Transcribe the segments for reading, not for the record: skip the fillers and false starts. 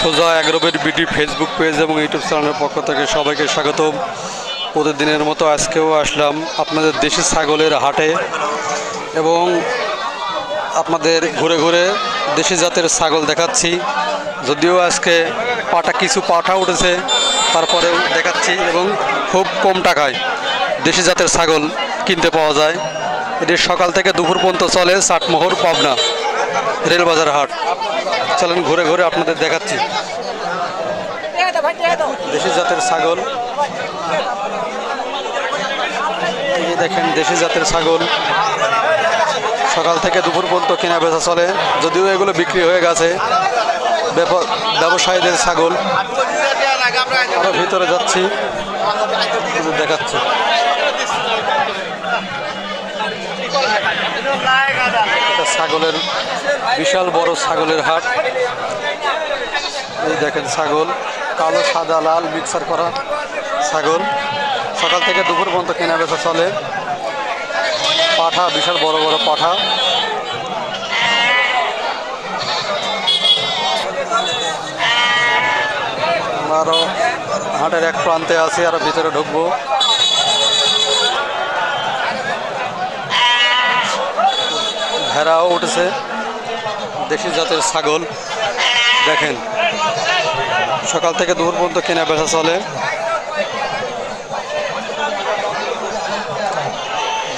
সোজা এগ্রোবেট BD Facebook page এবং YouTube চ্যানেলের পক্ষ থেকে সবাইকে স্বাগতম। প্রতিদিনের মতো আজকেও আসলাম আপনাদের দেশি ছাগলের হাটে এবং আপনাদের ঘুরে ঘুরে দেশি জাতের ছাগল দেখাচ্ছি। যদিও আজকে কিছু পাঠা উঠেছে, তারপরেও দেখাচ্ছি এবং খুব কম টাকায় দেশি জাতের ছাগল কিনতে পাওয়া যায়। এটি সকাল থেকে দুপুর পর্যন্ত চলে চাটমোহর পাবনা রেলবাজার হাট। চলেন ঘুরে ঘুরে আপনাদের দেখাচ্ছি দেশি জাতের ছাগল। এই দেখেন দেশি জাতের ছাগল সকাল থেকে দুপুর পর্যন্ত কেনা বেচা চলে, যদিও এগুলো বিক্রি হয়ে গেছে। ব্যবসায়ীদের ছাগল। আমরা ভিতরে যাচ্ছি, দেখাচ্ছি। এটা ছাগলের বিশাল বড় ছাগলের হাট। এই দেখেন ছাগল, কালো সাদা লাল মিক্সার করা ছাগল। সকাল থেকে দুপুর পর্যন্ত কেনা বেচা চলে। পাঠা, বিশাল বড় বড় পাঠা। আরও হাটের এক প্রান্তে আছি, আরো ভিতরে ঢুকবো। ভেড়াও উঠেছে, দেশি জাতের ছাগল। দেখেন সকাল থেকে দুপুর পর্যন্ত কেনা বেচা চলে।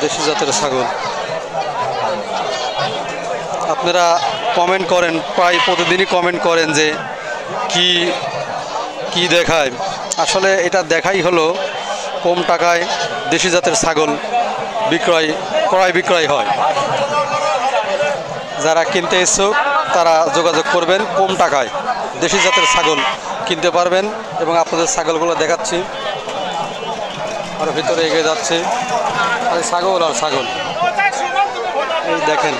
দেশি জাতের ছাগল। আপনারা কমেন্ট করেন, প্রায় প্রতিদিনই কমেন্ট করেন যে কি দেখায়। আসলে এটা দেখাই হলো কম টাকায় দেশি জাতের ছাগল ক্রয় বিক্রয় হয়। যারা কিনতে ইচ্ছুক তারা যোগাযোগ করবেন। কম টাকায় দেশি জাতের ছাগল কিনতে পারবেন এবং আপনাদের ছাগলগুলো দেখাচ্ছি। আর ভিতরে এগিয়ে যাচ্ছে, আর ছাগল আর ছাগল। এই দেখেন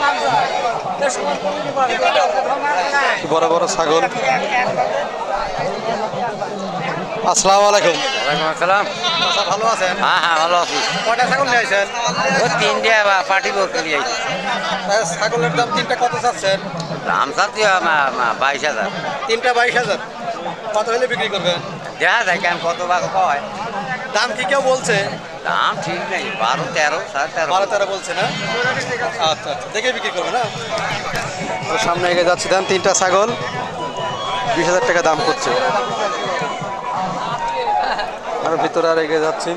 বড় বড় ছাগল। আসসালামু আলাইকুম। ওয়ালাইকুম আসসালাম। ভালো আছেন? হ্যাঁ হ্যাঁ ভালো আছি। কয়টা ছাগল নিয়ে আসেন? ও তিনটে পার্টি করতে নিয়ে আইছি। ছাগলের দাম তিনটা কত চাচ্ছেন? দাম চাচ্ছি 22,000। তিনটা 22,000। কত হলে বিক্রি করবেন? দেখা যায় কেন কত ভাগ হয়। দাম কি কেউ বলছে? দাম ঠিক নেই, 12, 13, 13.5। 12-13 বলছে না? আচ্ছা, দেখে বিক্রি করবে না? সামনে এগিয়ে যাচ্ছি। দেন তিনটা ছাগল 20,000 টাকা দাম করছে। আর ভিতরে আর এগিয়ে যাচ্ছি।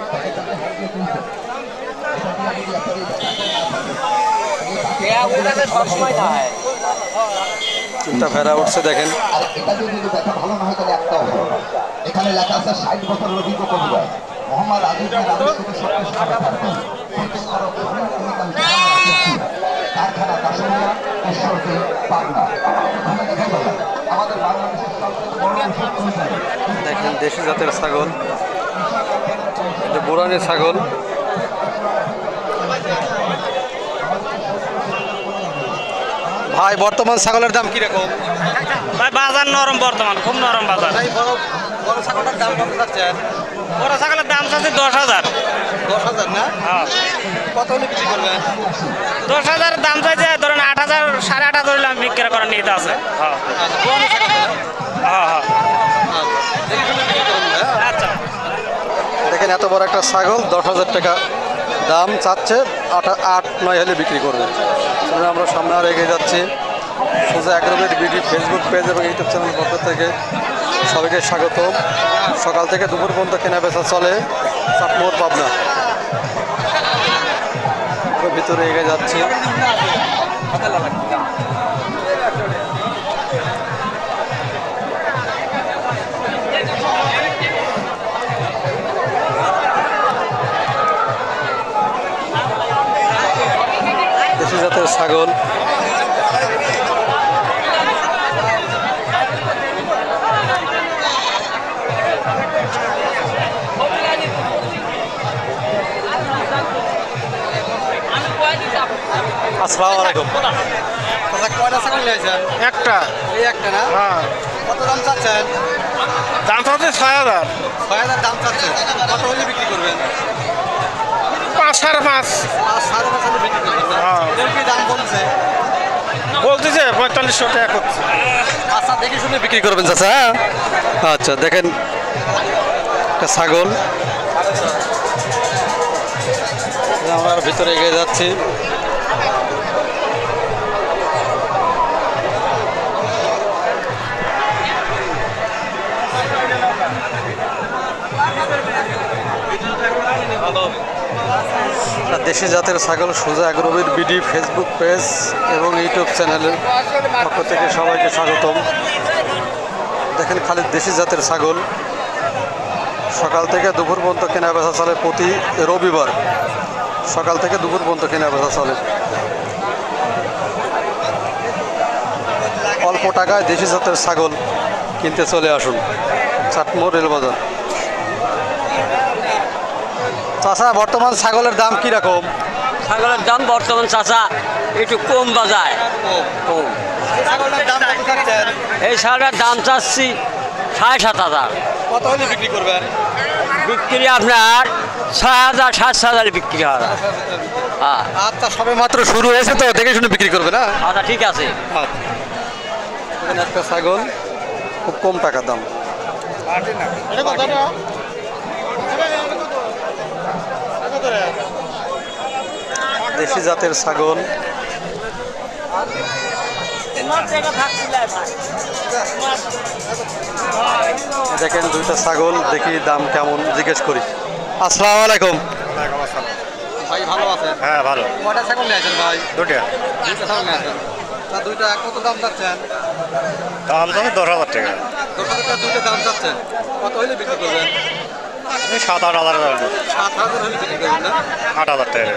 তিনটা ভেড়া উঠছে, দেখেন। এখানে লেখা আছে 60 বছরের অভিজ্ঞ পরিবার মোহাম্মদ আজিজ কারখানা কাশিয়া ঈশ্বরদী পাবনা। আমাদের দেখেন দেশি জাতের ছাগল, এটা বুড়ানি ছাগল। ভাই বর্তমান ছাগলের দাম কিরকম? ভাই বাজার নরম, বর্তমান খুব নরম বাজার। বড় ছাগলের দাম কত যাচ্ছেন? বড় ছাগলের দাম চাচ্ছে 10,000। 10,000 না? হ্যাঁ। কত হলে বিক্রি করবেন? 10,000 দাম চাইছে, ধরেন 8,000, 8,500 হলে আমি বিক্রি করার নিতে আছে। হ্যাঁ হ্যাঁ হ্যাঁ। আচ্ছা। দেখেন এত বড় একটা ছাগল 10,000 টাকা দাম চাচ্ছে, 8-9 হলে বিক্রি করবেন। আমরা সামনে আর এগিয়ে যাচ্ছি। সোজা এগ্রোবেট বিডি ফেসবুক পেজ এবং ইউটিউব চ্যানেলের পক্ষ থেকে সবাইকে স্বাগত। সকাল থেকে দুপুর পর্যন্ত কেনা বেচা চলে চাটমোহর পাবনা। ভিতরে এগিয়ে যাচ্ছি। দেশি জাতের ছাগল। আসসালামু আলাইকুম। কয়টা ছাগল নিয়েছেন? একটা। এই একটা না? হ্যাঁ। কত দাম চাচ্ছেন? দাম চাচ্ছে 6,000। 6,000 দাম চাচ্ছেন। কত হলে বিক্রি করবেন? 5, 5.5। 5-5.5 হলে বিক্রি করবেন। হ্যাঁ। কি দাম বলছে? বলতেছে 4500 টাকা করছে। আচ্ছা দেখে শুনে বিক্রি করবেন চাচা, হ্যাঁ? আচ্ছা দেখেন একটা ছাগল, আমরা আর ভিতরে এগিয়ে যাচ্ছি। দেশি জাতের ছাগল সোজা এগ্রোবির বিডি ফেসবুক পেজ এবং ইউটিউব চ্যানেলের পক্ষ থেকে সবাইকে স্বাগতম। দেখেন খালি দেশি জাতের ছাগল, সকাল থেকে দুপুর পর্যন্ত কেনা বেচা চলে। প্রতি রবিবার সকাল থেকে দুপুর পর্যন্ত কেনা বেচা চলে। অল্প টাকায় দেশি জাতের ছাগল কিনতে চলে আসুন চাটমোড় রেলবাজার। চাচা বর্তমান ছাগলের দাম কি রকম? ছাগলের দাম বর্তমান চাচা একটু কম বাজায়। কম। এই ছাগলের দাম চাচ্ছি 7,500। কত হলে বিক্রি করবেন? বিক্রি আপনার 6,000 7,000 বিক্রি হয়। হ্যাঁ আচ্ছা সবে মাত্র শুরু হয়েছে তো, দেখে শুনে বিক্রি করবে না? আচ্ছা ঠিক আছে। এখানে একটা ছাগল খুব কম টাকার দাম। দেশি জাতের ছাগল, দেখেন দুইটা ছাগল, দেখি দাম কেমন জিজ্ঞেস করি। আসসালামু আলাইকুম ভাই, ভালো আছেন? হ্যাঁ ভালো। কয়টা ছাগল নিয়েছেন ভাই? দুটা দুইটা ছাগল নিয়েছেন। তা দুইটা কত দাম চাচ্ছেন? দাম তো 10,000 টাকা। 10,000 টাকা দুইটা দাম চাচ্ছেন, কত হলে বিক্রি করবেন? 7-8 হাজার। 7,000 হলে বিক্রি করবেন না? 8,000 টাকা।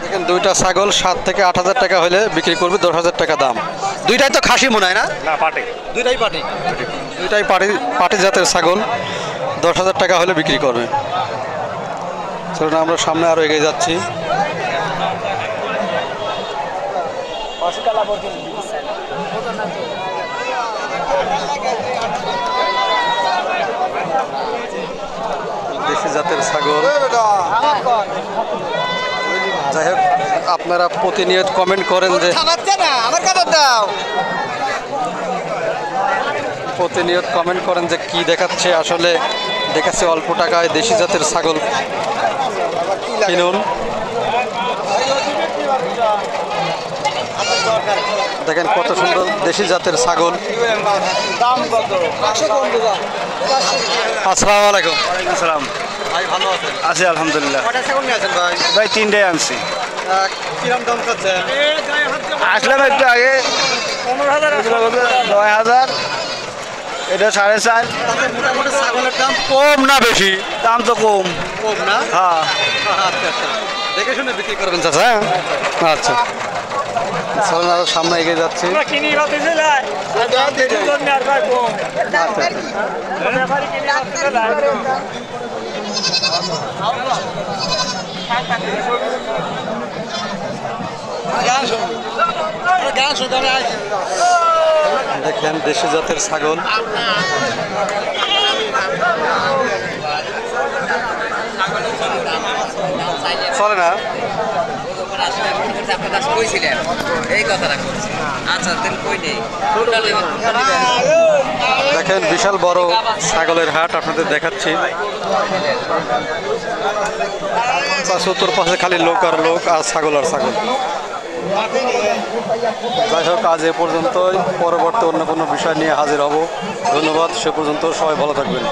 দেখেন দুইটা ছাগল 7 থেকে 8,000 টাকা হলে বিক্রি করবে, 10,000 টাকা দাম। দুইটাই তো খাসি মনে হয় না? না পাটি। দুইটাই পাটি, দুইটাই পাটি জাতের ছাগল 10,000 টাকা হলে বিক্রি করবে। চলুন আমরা সামনে আরো এগিয়ে যাচ্ছি। দেশি জাতের ছাগল, যাই হোক আপনারা প্রতিনিয়ত কমেন্ট করেন যে প্রতিনিয়ত কমেন্ট করেন যে কি দেখাচ্ছে, আসলে দেখাচ্ছে অল্প টাকায় দেশি জাতের ছাগল কিনুন। দেখেন কত সুন্দর দেশি জাতের ছাগল। আসসালামু আলাইকুম আসসালাম। ভাই, ভালো আছেন? আছি আলহামদুলিল্লাহ। কয়টা ছাগল নিয়ে আছেন ভাই? ভাই 3টাই আনছি। কিরম দাম চাচ্ছেন? আসলাম একটু আগে 9,000, এটা 4.5। তাতে মোটামুটি ছাগলের দাম কম না বেশি? দাম তো কম। কম না? হ্যাঁ আচ্ছা আচ্ছা, দেখে শুনে বিক্রি করবেন চাচা, হ্যাঁ? আচ্ছা চলুন আরো সামনে এগিয়ে যাচ্ছি। কিনি ভাবতেছে লাই আর ভাই কম ব্যাপারী কিনি ভাবতেছে লাই। দেখেন দেশি জাতের ছাগল, চলে না? এই কথাটা করছি। আচ্ছা তাহলে কই নেই। দেখেন বিশাল বড় ছাগলের হাট আপনাদের দেখাচ্ছি। চতুর পাশে খালি লোক আর লোক, আর ছাগল আর ছাগল। যাই হোক আজ এ পর্যন্তই, পরবর্তী অন্য কোনো বিষয় নিয়ে হাজির হব। ধন্যবাদ, সে পর্যন্ত সবাই ভালো থাকবেন।